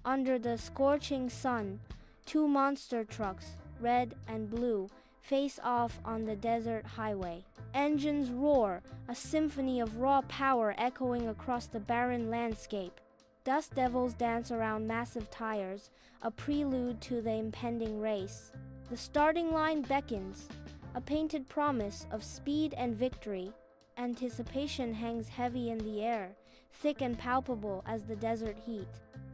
Under the scorching sun, two monster trucks, red and blue, face off on the desert highway. Engines roar, a symphony of raw power echoing across the barren landscape. Dust devils dance around massive tires, a prelude to the impending race. The starting line beckons, a painted promise of speed and victory. Anticipation hangs heavy in the air, thick and palpable as the desert heat.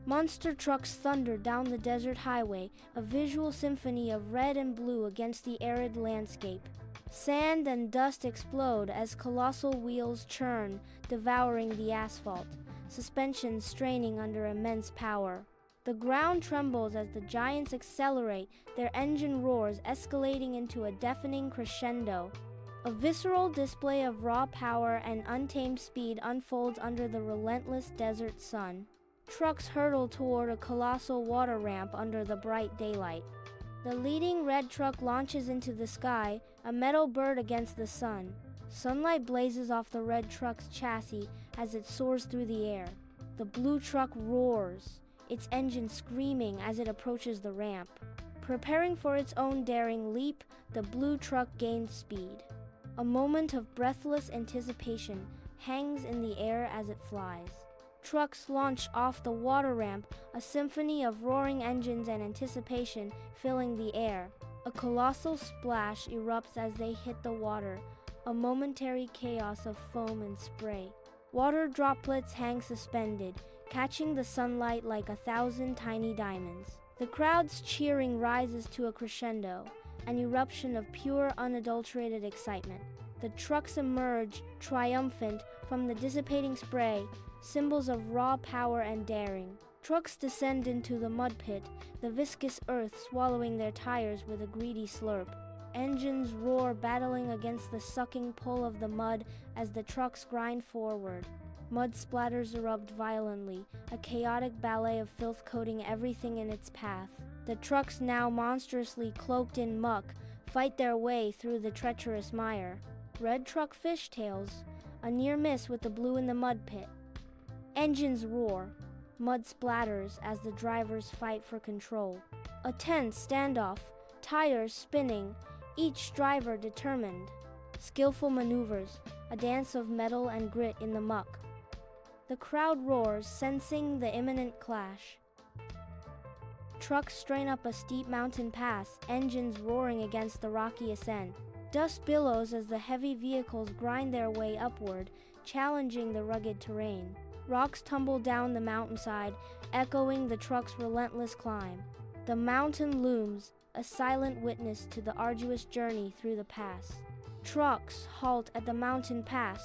Monster trucks thunder down the desert highway, a visual symphony of red and blue against the arid landscape. Sand and dust explode as colossal wheels churn, devouring the asphalt, suspension straining under immense power. The ground trembles as the giants accelerate, their engine roars escalating into a deafening crescendo. A visceral display of raw power and untamed speed unfolds under the relentless desert sun. Trucks hurtle toward a colossal water ramp under the bright daylight. The leading red truck launches into the sky, a metal bird against the sun. Sunlight blazes off the red truck's chassis as it soars through the air. The blue truck roars, its engine screaming as it approaches the ramp. Preparing for its own daring leap, the blue truck gains speed. A moment of breathless anticipation hangs in the air as it flies. Trucks launch off the water ramp, a symphony of roaring engines and anticipation filling the air. A colossal splash erupts as they hit the water, a momentary chaos of foam and spray. Water droplets hang suspended, catching the sunlight like 1,000 tiny diamonds. The crowd's cheering rises to a crescendo, an eruption of pure, unadulterated excitement. The trucks emerge, triumphant, from the dissipating spray, symbols of raw power and daring. Trucks descend into the mud pit, the viscous earth swallowing their tires with a greedy slurp. Engines roar, battling against the sucking pull of the mud as the trucks grind forward. Mud splatters erupt violently, a chaotic ballet of filth coating everything in its path. The trucks, now monstrously cloaked in muck, fight their way through the treacherous mire. Red truck fishtails, a near miss with the blue in the mud pit. Engines roar, mud splatters as the drivers fight for control. A tense standoff, tires spinning, each driver determined. Skillful maneuvers, a dance of metal and grit in the muck. The crowd roars, sensing the imminent clash. Trucks strain up a steep mountain pass, engines roaring against the rocky ascent. Dust billows as the heavy vehicles grind their way upward, challenging the rugged terrain. Rocks tumble down the mountainside, echoing the truck's relentless climb. The mountain looms, a silent witness to the arduous journey through the pass. Trucks halt at the mountain pass,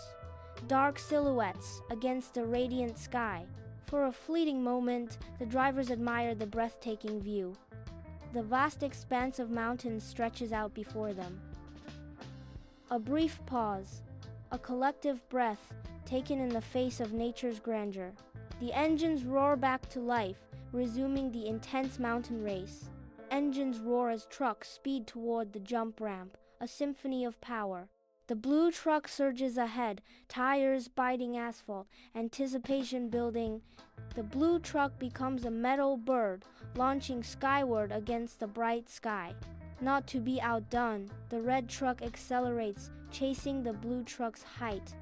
dark silhouettes against the radiant sky. For a fleeting moment, the drivers admire the breathtaking view. The vast expanse of mountains stretches out before them. A brief pause, a collective breath taken in the face of nature's grandeur. The engines roar back to life, resuming the intense mountain race. Engines roar as trucks speed toward the jump ramp, a symphony of power. The blue truck surges ahead, tires biting asphalt, anticipation building. The blue truck becomes a metal bird, launching skyward against the bright sky. Not to be outdone, the red truck accelerates, chasing the blue truck's height.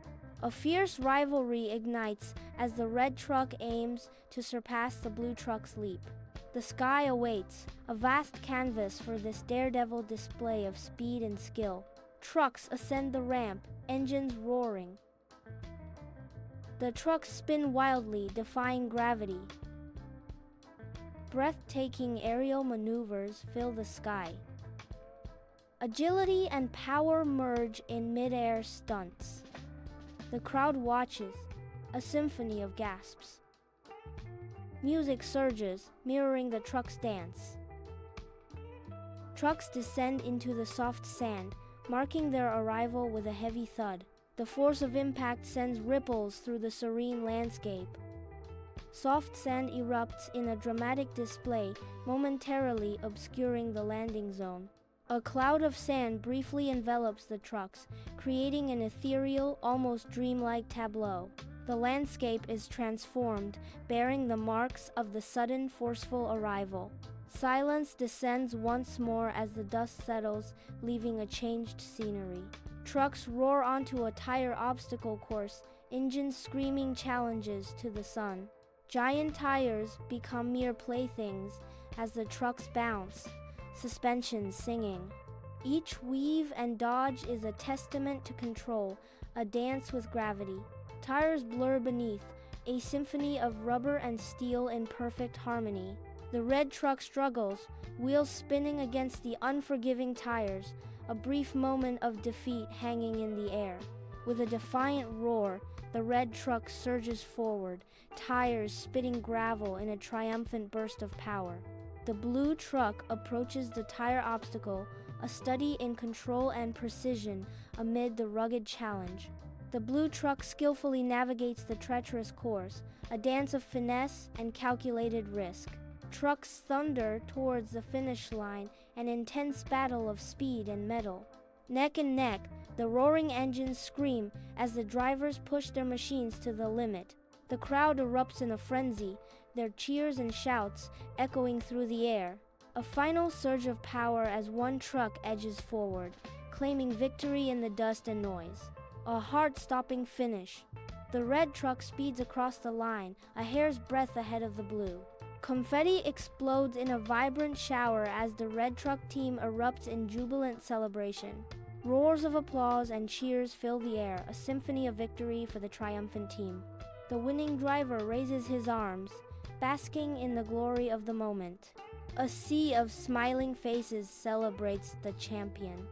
A fierce rivalry ignites as the red truck aims to surpass the blue truck's leap. The sky awaits, a vast canvas for this daredevil display of speed and skill. Trucks ascend the ramp, engines roaring. The trucks spin wildly, defying gravity. Breathtaking aerial maneuvers fill the sky. Agility and power merge in mid-air stunts. The crowd watches, a symphony of gasps. Music surges, mirroring the truck's dance. Trucks descend into the soft sand, marking their arrival with a heavy thud. The force of impact sends ripples through the serene landscape. Soft sand erupts in a dramatic display, momentarily obscuring the landing zone. A cloud of sand briefly envelops the trucks, creating an ethereal, almost dreamlike tableau. The landscape is transformed, bearing the marks of the sudden, forceful arrival. Silence descends once more as the dust settles, leaving a changed scenery. Trucks roar onto a tire obstacle course, engines screaming challenges to the sun. Giant tires become mere playthings as the trucks bounce, suspensions singing. Each weave and dodge is a testament to control, a dance with gravity. Tires blur beneath, a symphony of rubber and steel in perfect harmony. The red truck struggles, wheels spinning against the unforgiving tires, a brief moment of defeat hanging in the air. With a defiant roar, the red truck surges forward, tires spitting gravel in a triumphant burst of power. The blue truck approaches the tire obstacle, a study in control and precision amid the rugged challenge. The blue truck skillfully navigates the treacherous course, a dance of finesse and calculated risk. Trucks thunder towards the finish line, an intense battle of speed and metal. Neck and neck, the roaring engines scream as the drivers push their machines to the limit. The crowd erupts in a frenzy, their cheers and shouts echoing through the air. A final surge of power as one truck edges forward, claiming victory in the dust and noise. A heart-stopping finish. The red truck speeds across the line, a hair's breadth ahead of the blue. Confetti explodes in a vibrant shower as the red truck team erupts in jubilant celebration. Roars of applause and cheers fill the air, a symphony of victory for the triumphant team. The winning driver raises his arms, basking in the glory of the moment. A sea of smiling faces celebrates the champion.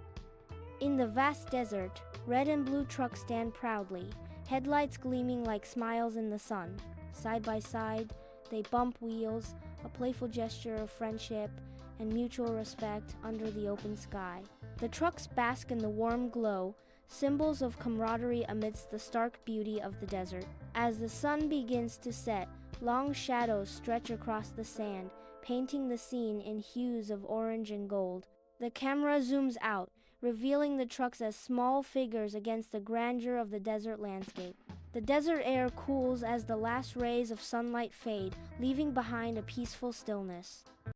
In the vast desert, red and blue trucks stand proudly, headlights gleaming like smiles in the sun. Side by side, they bump wheels, a playful gesture of friendship and mutual respect under the open sky. The trucks bask in the warm glow, symbols of camaraderie amidst the stark beauty of the desert. As the sun begins to set, long shadows stretch across the sand, painting the scene in hues of orange and gold. The camera zooms out, revealing the trucks as small figures against the grandeur of the desert landscape. The desert air cools as the last rays of sunlight fade, leaving behind a peaceful stillness.